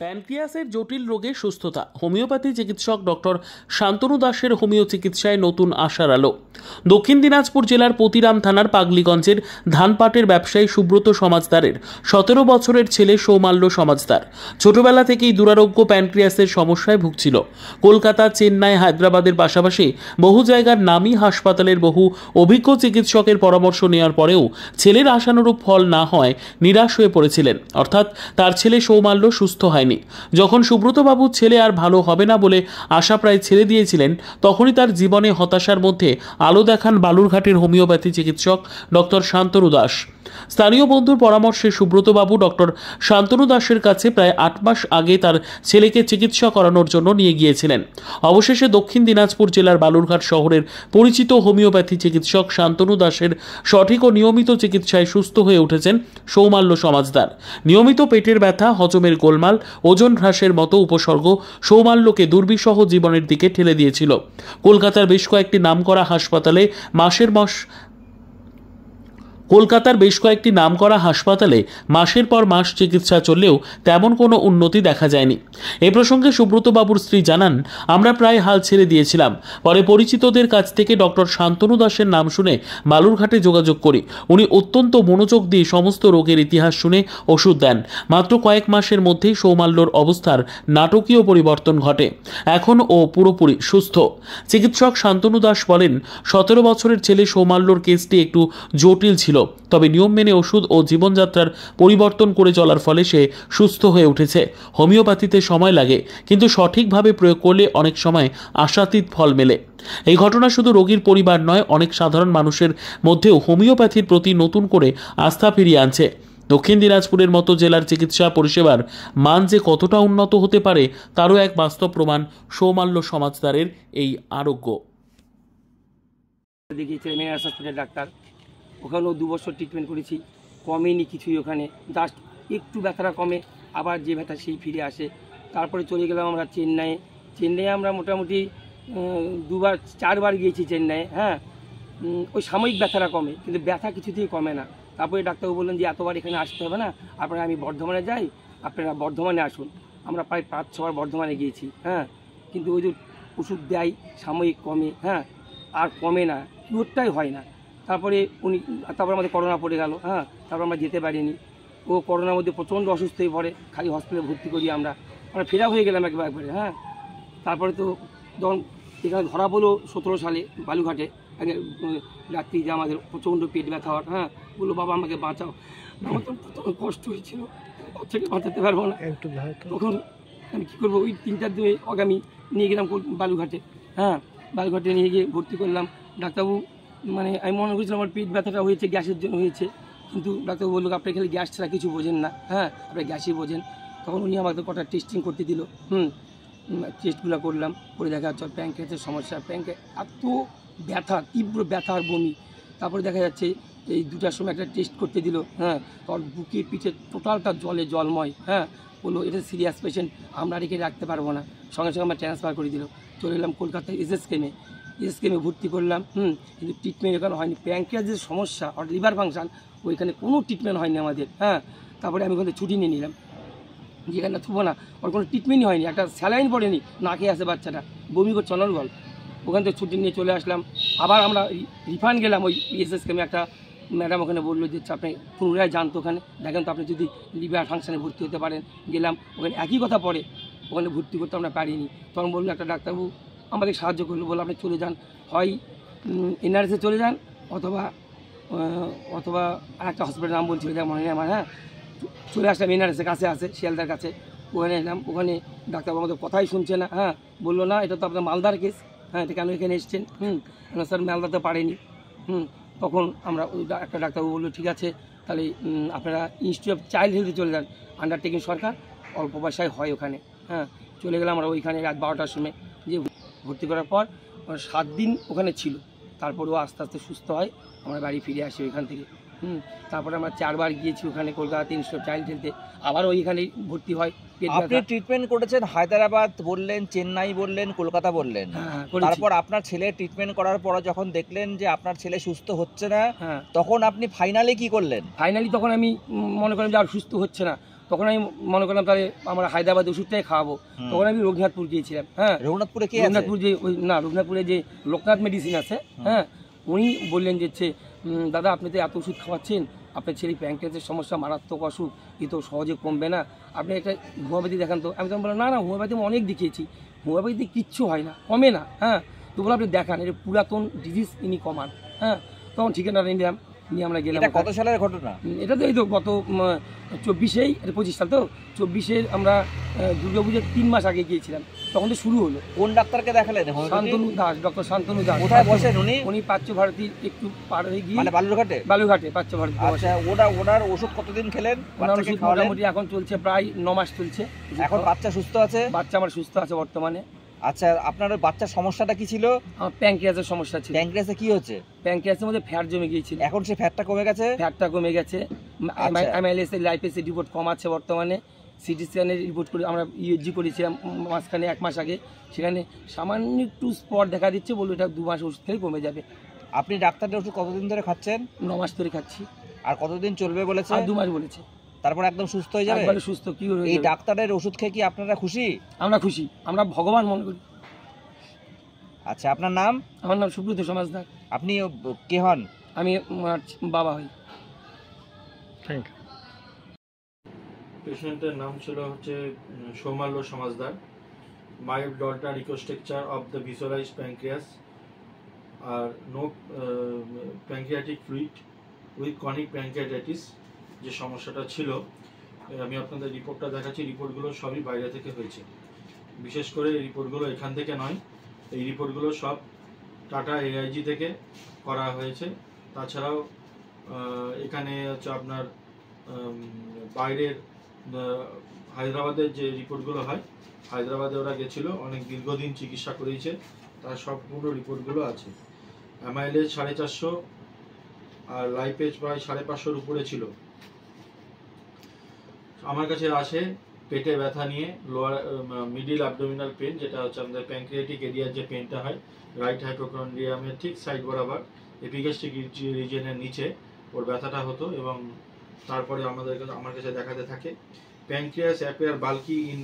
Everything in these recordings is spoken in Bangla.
প্যানক্রিয়াসের জটিল রোগে সুস্থতা, হোমিওপ্যাথি চিকিৎসক ডক্টর শান্তনু দাসের হোমিও চিকিৎসায় নতুন আশার আলো। দক্ষিণ দিনাজপুর জেলার পতিরাম থানার পাগলিগঞ্জের ধানপাটের ব্যবসায়ী সুব্রত সমাজদারের 17 বছরের ছেলে সৌমাল্য সমাজদার ছোটবেলা থেকেই দুরারোগ্য প্যানক্রিয়াসের সমস্যায় ভুগছিল। কলকাতা, চেন্নাই, হায়দ্রাবাদের পাশাপাশি বহু জায়গার নামী হাসপাতালের বহু অভিজ্ঞ চিকিৎসকের পরামর্শ নেওয়ার পরেও ছেলের আশানুরূপ ফল না হয় নিরাশ হয়ে পড়েছিলেন। অর্থাৎ তার ছেলে সৌমাল্য সুস্থ হয়নি। যখন সুব্রতবাবুর ছেলে আর ভালো হবে না বলে আশা প্রায় ছেড়ে দিয়েছিলেন, তখনই তার জীবনে হতাশার মধ্যে আলো দেখান বালুরঘাটের হোমিওপ্যাথি চিকিৎসক ডক্টর শান্তনু দাস। স্থানীয় বন্ধুর পরামর্শে সুব্রতবাবু ডক্টর শান্তনু দাসের কাছে প্রায় 8 মাস আগে তার ছেলেকে চিকিৎসা করানোর জন্য নিয়ে গিয়েছিলেন। অবশেষে দক্ষিণ দিনাজপুর জেলার বালুরঘাট শহরের পরিচিত হোমিওপ্যাথি চিকিৎসক শান্তনু দাসের সঠিক ও নিয়মিত চিকিৎসায় সুস্থ হয়ে উঠেছেন সৌমাল্য সমাজদার। নিয়মিত পেটের ব্যথা, হজমের গোলমাল, ওজন হ্রাসের মতো উপসর্গ সৌমাল্যকে দুর্বিষহ জীবনের দিকে ঠেলে দিয়েছিল। কলকাতার বেশ কয়েকটি নামকরা হাসপাতালে মাসের পর মাস চিকিৎসা চললেও তেমন কোনো উন্নতি দেখা যায়নি। এ প্রসঙ্গে সুব্রতবাবুর স্ত্রী জানান, আমরা প্রায় হাল ছেড়ে দিয়েছিলাম। পরে পরিচিতদের কাছ থেকে ডক্টর শান্তনু দাসের নাম শুনে বালুরঘাটে যোগাযোগ করি। উনি অত্যন্ত মনোযোগ দিয়ে সমস্ত রোগের ইতিহাস শুনে ওষুধ দেন। মাত্র কয়েক মাসের মধ্যেই সৌমাল্যর অবস্থার নাটকীয় পরিবর্তন ঘটে। এখন ও পুরোপুরি সুস্থ। চিকিৎসক শান্তনু দাস বলেন, 17 বছরের ছেলে সৌমাল্যর কেসটি একটু জটিল ছিল, তবে নিয়ম মেনে ওষুধ ও জীবনযাত্রার পরিবর্তন করে চলার ফলে সে সুস্থ হয়ে উঠেছে। হোমিওপ্যাথিতে সময় লাগে, কিন্তু সঠিকভাবে প্রয়োগ করলে অনেক সময় আশাতীত ফল মেলে। এই ঘটনা শুধু রোগীর পরিবার নয়, অনেক সাধারণ মানুষের মধ্যেও হোমিওপ্যাথির প্রতি নতুন করে আস্থা ফিরিয়ে আনছে। দক্ষিণ দিনাজপুরের মতো জেলার চিকিৎসা পরিষেবার মান যে কতটা উন্নত হতে পারে তারও এক বাস্তব প্রমাণ সৌমাল্য সমাজদারের এই আরোগ্য। ডাক্তার, ওখানেও 2 বছর ট্রিটমেন্ট করেছি, কমেনি কিছুই। ওখানে জাস্ট একটু ব্যথাটা কমে, আবার যে ব্যথা সেই ফিরে আসে। তারপরে চলে গেলাম আমরা চেন্নাইয়ে আমরা মোটামুটি 4 বার গিয়েছি চেন্নাইয়ে। হ্যাঁ, ওই সাময়িক ব্যথাটা কমে, কিন্তু ব্যথা কিছুতেই কমে না। তারপরে ডাক্তারবাবু বললেন যে এতবার এখানে আসতে হবে না, আপনারা আমি বর্ধমানে যাই, আপনারা বর্ধমানে আসুন। আমরা প্রায় 5-6 বার বর্ধমানে গিয়েছি। হ্যাঁ, কিন্তু ওই যে ওষুধ দেয় সাময়িক কমে, হ্যাঁ, আর কমে না, কিউরটাই হয় না। তারপরে আমাদের করোনা পড়ে গেল। হ্যাঁ, তারপর আমরা যেতে পারিনি। ও করোনার মধ্যে প্রচণ্ড অসুস্থ হয়ে পড়ে, খালি হসপিটালে ভর্তি করি আমরা ফেরা হয়ে গেলাম একবারে। হ্যাঁ, তারপরে তো যখন এখানে ধরা পড়লো 17 সালে বালুঘাটে, রাত্রি যে আমাদের প্রচণ্ড পেট ব্যথা হওয়ার। হ্যাঁ, বললো বাবা আমাকে বাঁচাও। আমার তো প্রচণ্ড কষ্ট হয়েছিল, বাচ্চাকে বাঁচাতে পারবো না। তখন আমি কী করবো, ওই 3-4 দিনে আগামী নিয়ে গেলাম বালুঘাটে। হ্যাঁ, বালুঘাটে নিয়ে গিয়ে ভর্তি করলাম। ডাক্তারবাবু আমি মনে করেছিলাম আমার পেট ব্যথাটা হয়েছে, গ্যাসের জন্য হয়েছে, কিন্তু ডাক্তারবাবু বললো আপনি খালি গ্যাস ছাড়া কিছু বোঝেন না। হ্যাঁ, আপনি গ্যাসই বোঝেন। তখন উনি আমাকে কটা টেস্টিং করতে দিল। টেস্টগুলো করলাম, করে দেখা যাচ্ছে প্যানক্রিয়াসের সমস্যা। এত ব্যথা, তীব্র ব্যথা আর বমি। তারপরে দেখা যাচ্ছে এই 2টার সময় একটা টেস্ট করতে দিল। হ্যাঁ, তোর বুকে পিঠে টোটালটা জলময়। হ্যাঁ, বললো এটা সিরিয়াস পেশেন্ট, আমরা রেখে রাখতে পারবো না। সঙ্গে সঙ্গে আমরা ট্রান্সফার করে দিল। চলে এলাম কলকাতায় এসএসকেমে ভর্তি করলাম। কিন্তু ট্রিটমেন্ট এখানে হয়নি। প্যানক্রিয়াসের সমস্যা আর লিভার ফাংশন, ওইখানে কোনো ট্রিটমেন্ট হয়নি আমাদের। হ্যাঁ, তারপরে আমি ওখানে ছুটি নিয়ে নিলাম, যেখানে থুবো না, ওর কোনো ট্রিটমেন্টই হয়নি। একটা স্যালাইন পড়েনি, না খেয়ে আসে বাচ্চাটা, বমি করছে অনর্গল। ওখান থেকে ছুটি নিয়ে চলে আসলাম। আবার আমরা রিফান্ড গেলাম ওই এসএসকেমে। একটা ম্যাডাম ওখানে বললো যে আপনি পুনরায় জানতো ওখানে দেখেন তো আপনি যদি লিভার ফাংশানে ভর্তি হতে পারেন। গেলাম, ওখানে একই কথা পড়ে, ওখানে ভর্তি করতে আমরা পারিনি। তখন বললো একটা ডাক্তারবাবু আমাদের সাহায্য করলো, বললো আপনি চলে যান, হয় এনআরএসে চলে যান, অথবা আরেকটা হসপিটাল নাম বলছিল যা মনে নেই আমার। হ্যাঁ, চলে আসলাম এনআরএসের কাছে আছে, শিয়ালদার কাছে। ওখানে এলাম, ওখানে ডাক্তারবাবু আমাদের কথাই শুনছে না। হ্যাঁ, বললো না এটা তো আপনার মালদার কেস। হ্যাঁ, এটা কেন এখানে এসছেন? স্যার মালদাতে পারেনি। তখন আমরা একটা ডাক্তারবাবু বললো ঠিক আছে, তাহলে আপনারা ইনস্টিটিউট অফ চাইল্ড হেলথে চলে যান, আন্ডারটেকিং সরকার, অল্প পয়সায় হয় ওখানে। হ্যাঁ, চলে গেলাম আমরা ওইখানে রাত 12টার সময়। যে ভর্তি করার পর 7 দিন ওখানে ছিল। তারপরেও আস্তে আস্তে সুস্থ হয়, আমরা বাড়ি ফিরে আসি ওইখান থেকে। তারপরে আমরা 4 বার গিয়েছি ওখানে কলকাতা ইনস্টিটিউট অফ চাইল্ড হেলথে, আবার ওইখানে ভর্তি হয়। আপনি ট্রিটমেন্ট করেছেন হায়দ্রাবাদ বললেন, চেন্নাই বললেন, কলকাতা বললেন। তারপর আপনার ছেলে ট্রিটমেন্ট করার পর যখন দেখলেন যে আপনার ছেলে সুস্থ হচ্ছে না, তখন আপনি ফাইনালি কি করলেন? ফাইনালি তখন আমি মনে করলাম যে আর সুস্থ হচ্ছে না, তখন আমি মনে করলাম তাহলে আমরা হায়দ্রাবাদ ওষুধটাই খাওয়াবো। তখন আমি রঘুনাথপুর গিয়েছিলাম। হ্যাঁ, রঘুনাথপুরে কি আছে? রঘুনাথপুর যে রঘুনাথপুরে যে লোকনাথ মেডিসিন আছে, হ্যাঁ, উনি বললেন যে দাদা আপনি তো এত ওষুধ খাওয়াচ্ছেন, আপনার ছেলে প্যাঙ্ক্রিয়াসের সমস্যা মারাত্মক অসুখ, এ তো সহজে কমবে না, আপনি একটা হোমিওপ্যাথি দেখান তো। আমি তখন বললাম না হোমিওপ্যাথি আমি অনেক দেখিয়েছি, হোমিওপ্যাথিতে কিচ্ছু হয় না, কমে না। হ্যাঁ, তো বলে আপনি দেখান, এটা পুরাতন ডিজিজ ইনি কমান। হ্যাঁ, তখন ঠিকানাটা নিলাম, নিয়ে আমরা গেলাম। এটা কত সালের ঘটনা? এটা তো এই তো গত 24-এই, এটা 25 সাল, তো 24-এর আমরা দুর্গাপুজোর 3 মাস আগে গিয়েছিলাম, তখন তো শুরু হলো। কোন ডাক্তারকে দেখালেন? শান্তনু দাস, ডক্টর শান্তনু দাস। কোথায় বসেন উনি? উনি পার্থ ভারতীর একটু পার হয়ে গিয়ে, মানে বালুরঘাটে? বালুরঘাটে পার্থ ভারতী। আচ্ছা, ওনার ওষুধ কতদিন খেলেন? ওনার ওষুধ মোটামুটি এখন চলছে প্রায় 9 মাস চলছে। এখন বাচ্চা সুস্থ আছে? বাচ্চা আমার সুস্থ আছে বর্তমানে। আচ্ছা, আপনার বাচ্চার সমস্যাটা কি ছিল? আমার প্যাঙ্ক্রিয়াসের সমস্যা ছিল। প্যাঙ্ক্রিয়াসে কি হচ্ছে? প্যাঙ্ক্রিয়াসের মধ্যে ফ্যাট জমে গিয়েছিল। এখন সে ফ্যাটটা কমে গেছে? ফ্যাটটা কমে গেছে। এমআইএলএস এর লাইপেসের রিপোর্ট কম আছে বর্তমানে। সিটি স্ক্যানের রিপোর্ট করে আমরা ইউএসজি করেছিলাম মাঝখানে 1 মাস আগে, সেখানে সামান্য একটু স্পট দেখা দিচ্ছে, বললো এটা 2 মাস ওষুধ খেলে কমে যাবে। আপনি ডাক্তারের ওষুধ কতদিন ধরে খাচ্ছেন? 9 মাস ধরে খাচ্ছি। আর কতদিন চলবে বলেছে? আর 2 মাস বলেছে। তারপর একদম সুস্থ হয়ে যাবে? একবারে সুস্থ। কি হয়ে এই যাবে? ডাক্তারের ওষুধ খেয়ে কি আপনারা খুশি? আমরা খুশি, আমরা ভগবান মনে করি। আচ্ছা, আপনার নাম? আমার নাম সুব্রত সমাজদার। আপনি কে হন? আমি বাবা হই। Thank you. পেশেন্টের নাম ছিল Soumalya Samajdar. Mild delta reconstruction of the visualized pancreas আর no pancreatic fluid with chronic pancreatitis. যে সমস্যাটা ছিল, আমি আপনাদের রিপোর্টটা দেখাচ্ছি। রিপোর্টগুলো সবই বাইরে থেকে হয়েছে, বিশেষ করে এই রিপোর্টগুলো এখান থেকে নয়। এই রিপোর্টগুলো সব টাটা এআইজি থেকে করা হয়েছে। তাছাড়াও এখানে আপনার বাইরের হায়দ্রাবাদের যে রিপোর্টগুলো হয়, হায়দ্রাবাদে ওরা গেছিলো, অনেক দীর্ঘদিন চিকিৎসা করেছে, তার সবগুলো রিপোর্টগুলো আছে। এমআইএলএস 450 আর লাইপেজ প্রায় 550-এর উপরে ছিল। আমার কাছে আসে পেটে ব্যথা নিয়ে, লোয়ার মিডিল অ্যাবডোমিনাল পেন, যেটা হচ্ছে আমাদের প্যাঙ্ক্রিয়াটিক এরিয়ার যে পেনটা হয়, রাইট হাইপোকন্ড্রিয়ামের ঠিক সাইড বরাবর এপিগ্যাস্ট্রিক রিজিয়নের নিচে ওর ব্যথাটা হতো। এবং তারপরে আমার কাছে দেখাতে থাকে pancreas appear bulky in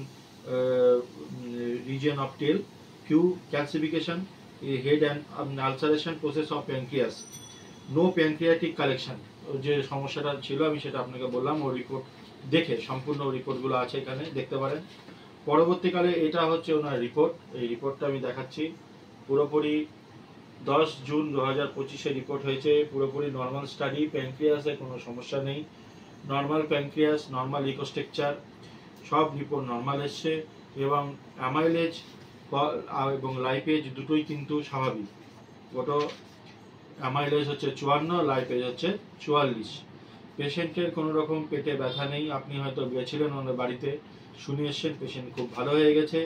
region of tail, few calcification, head and ulceration process of pancreas, no pancreatic collection. যে সমস্যাটা ছিল আমি সেটা আপনাকে বললাম। ও রিপোর্ট দেখে, সম্পূর্ণ রিপোর্টগুলো আছে এখানে, দেখতে পারেন। পরবর্তীকালে এটা হচ্ছে ওনার রিপোর্ট। এই রিপোর্টটা আমি দেখাচ্ছি। পুরোপুরি 10 জুন 2025-এ রিপোর্ট হয়েছে। পুরোপুরি নর্মাল স্টাডি, প্যাঙ্ক্রিয়াসে কোনো সমস্যা নেই, নর্মাল প্যাঙ্ক্রিয়াস, নর্মাল রিকনস্ট্রাকচার, সব রিপোর্ট নর্মাল এসছে। এবং অ্যামাইলেজ এবং লাইপেজ দুটোই কিন্তু স্বাভাবিক। ওটা অ্যামাইলেজ হচ্ছে 54, লাইপেজ হচ্ছে 44। পেশেন্টের কোনো রকম পেটে ব্যথা নেই। আপনি হয়তো গেছিলেন ওনার বাড়িতে, শুনে এসছেন, পেশেন্ট খুব ভালো হয়ে গেছে।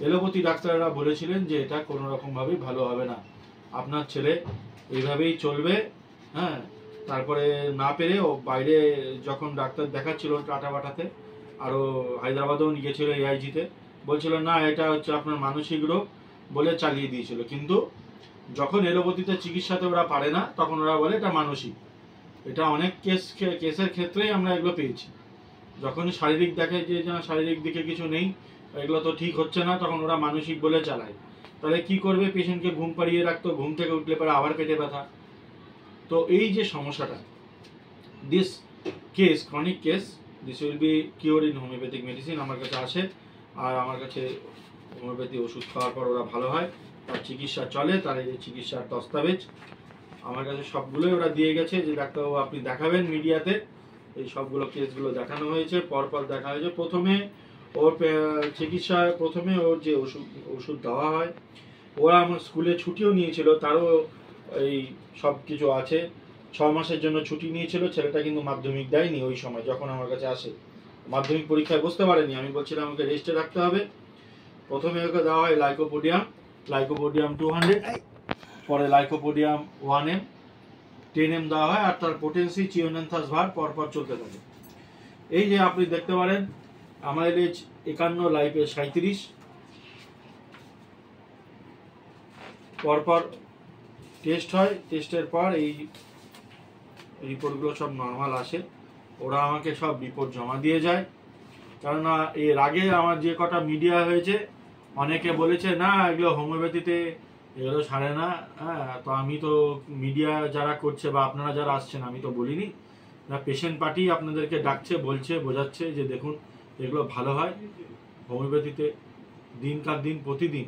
এলোপ্যাথি ডাক্তাররা বলেছিলেন যে এটা কোনো রকমভাবেই ভালো হবে না, আপনার ছেলে এইভাবেই চলবে। হ্যাঁ, তারপরে না পেরে ও বাইরে যখন ডাক্তার দেখাচ্ছিল টাটা বাটাতে, আরও হায়দ্রাবাদেও নিয়ে গেছিলো এআইজিতে, বলছিল না এটা হচ্ছে আপনার মানসিক রোগ বলে চালিয়ে দিয়েছিল। কিন্তু যখন এলোপ্যাথিতে চিকিৎসাতে ওরা পারে না, তখন ওরা বলে এটা মানসিক। এটা অনেক কেসের ক্ষেত্রেই আমরা এগুলো পেয়েছি। যখন শারীরিক দেখে যে শারীরিক দিকে কিছু নেই, এগুলো তো ঠিক হচ্ছে না, তখন ওরা মানসিক বলে চালায়। তাহলে কি করবে? পেশেন্টকে ঘুম পাড়িয়ে রাখতো, ঘুম থেকে উঠলে পরে আবার পেটে ব্যথা। তো এই যে সমস্যাটা, this case, chronic case, this will be cure in homeopathic medicine. আমার কাছে আসে, আর আমার কাছে হোমিওপ্যাথি ওষুধ খাওয়ার পর ওরা ভালো হয়, তার চিকিৎসা চলে, তার এই চিকিৎসার দস্তাবেজ আমার কাছে সবগুলোই ওরা দিয়ে গেছে যে ডাক্তারবাবু আপনি দেখাবেন মিডিয়াতে। এই সবগুলো কেসগুলো দেখানো হয়েছে, পরপর দেখা হয়েছে। প্রথমে ওর চিকিৎসা, প্রথমে ওর যে ওষুধ দেওয়া হয়, ওরা আমার স্কুলে ছুটিও নিয়েছিল, তারও এই সব কিছু আছে। 6 মাসের জন্য ছুটি নিয়েছিল। ছেলেটা কিন্তু মাধ্যমিক দেয়নি ওই সময়, যখন আমার কাছে আসে মাধ্যমিক পরীক্ষায় বসতে পারেনি। আমি বলছিলাম আমাকে রেস্টে রাখতে হবে। প্রথমে ওকে দেওয়া হয় লাইকোপোডিয়াম 200, পরে লাইকোপোডিয়াম 1M, 10M দেওয়া হয়, আর তার পোটেন্সি চিওনেন্থাস ভার পরপর চলতে থাকে। এই যে আপনি দেখতে পারেন অ্যামাইলেজ 51, লাইপেজ 37, পরপর টেস্ট হয়। টেস্টের পর এই রিপোর্টগুলো সব নর্মাল আসে। ওরা আমাকে সব রিপোর্ট জমা দিয়ে যায়। কেননা এর আগে আমার যে কটা মিডিয়া হয়েছে অনেকে বলেছে না এগুলো হোমিওপ্যাথিতে এগুলো ছাড়ে না। হ্যাঁ, তো আমি তো মিডিয়া যারা করছে বা আপনারা যারা আসছেন আমি তো বলিনি না, পেশেন্ট পার্টি আপনাদেরকে ডাকছে, বলছে, বোঝাচ্ছে যে দেখুন এগুলো ভালো হয় হোমিওপ্যাথিতে। দিনকার দিন প্রতিদিন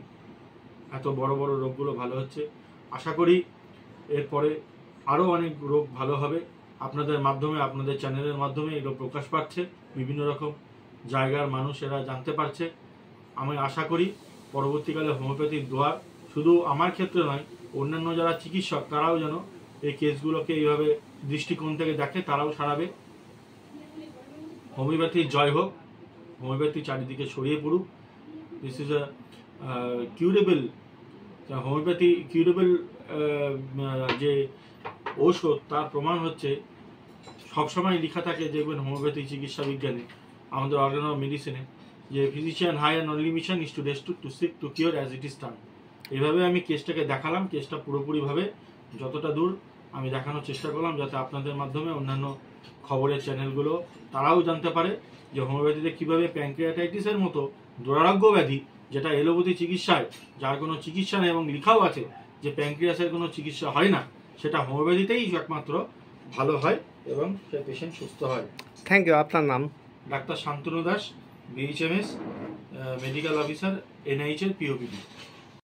এত বড় বড় রোগগুলো ভালো হচ্ছে। আশা করি এরপরে আরও অনেক রোগ ভালো হবে। আপনাদের মাধ্যমে, আপনাদের চ্যানেলের মাধ্যমে এগুলো প্রকাশ পাচ্ছে, বিভিন্ন রকম জায়গার মানুষ এরা জানতে পারছে। আমি আশা করি পরবর্তীকালে হোমিওপ্যাথির দোয়ার শুধু আমার ক্ষেত্রে নয়, অন্যান্য যারা চিকিৎসক তারাও যেন এই কেসগুলোকে এইভাবে দৃষ্টিকোণ থেকে দেখে, তারাও সারাবে। হোমিওপ্যাথির জয় হোক, হোমিওপ্যাথি চারিদিকে ছড়িয়ে পড়ুক। This is a curable, homeopathy curable যে ঔষধ তার প্রমাণ হচ্ছে সবসময় লেখা থাকে, দেখবেন হোমিওপ্যাথি চিকিৎসা বিজ্ঞানে, আমাদের অর্গান অফ মেডিসিনে, যে physician high and only mission is to rest to sick to cure as it is done. এইভাবে আমি কেসটাকে দেখালাম, কেসটা পুরোপুরিভাবে যতটা দূর আমি দেখানোর চেষ্টা করলাম, যাতে আপনাদের মাধ্যমে অন্যান্য খবরের চ্যানেলগুলো তারাও জানতে পারে যে হোমিওপ্যাথিতে কীভাবে প্যানক্রিয়াটাইটিসের মতো দুরারোগ্য ব্যাধি, যেটা এলোপ্যাথি চিকিৎসায় যার কোনো চিকিৎসা নেই এবং লেখাও আছে যে প্যানক্রিয়াসের কোনো চিকিৎসা হয় না, সেটা হোমিওপ্যাথিতেই একমাত্র ভালো হয় এবং সে পেশেন্ট সুস্থ হয়। Thank you. আপনার নাম? Doctor Shantanu Das, BHMS medical officer, NIH এর POPD।